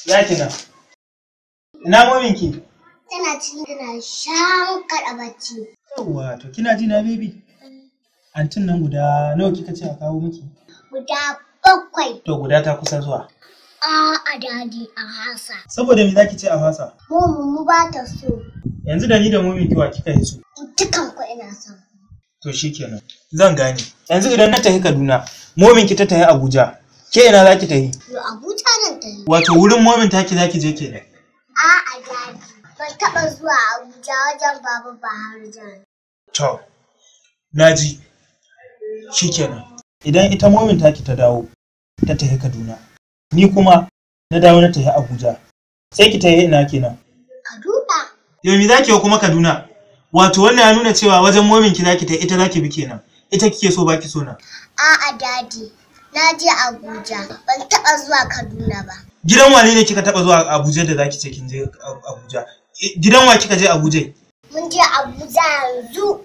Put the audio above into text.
Ya kina. Ina mominki? Tana cikin tana shan kada bacci. Yawwa, to kina ji na baby? Antin nan guda nawa kika ce a kawo miki? Guda 7. To guda ta kusa zuwa. A dadi a hasa. Saboda me zaki ce a fasa? Mu ba ta so. Yanzu da ni da momin kiwa kika yi so. Dukan ku ina son. To shikenan. Zan gane. Yanzu idan na tafi Kaduna, momin ki ta tafi Abuja. Ke ina zaki tafi? Yo Abuja nan tafi. Wato wurin momin taki zaki je kenan. A dadi. Ban taba zuwa Abuja wajen Baba Bahar Jan. To. Naji. Shikenan. Idan ita momin taki ta dawo, ta tafi Kaduna. Ni kuma na dawo na tafi Abuja. Sai ki tafi ina kenan. Kaduna. Yau me zaki yi kuma Kaduna? Wato wannan ya nuna cewa wajen momin ki zaki tafi ita zaki bi kenan. Ita kike so baki so na. A'a dadi. Na je Abuja. Ban taba zuwa Kaduna ba. Gidan wane ne kika taba zuwa Abuja da zaki ce kin je Abuja? Gidan wa kika je Abuja? Mun je Abuja yanzu.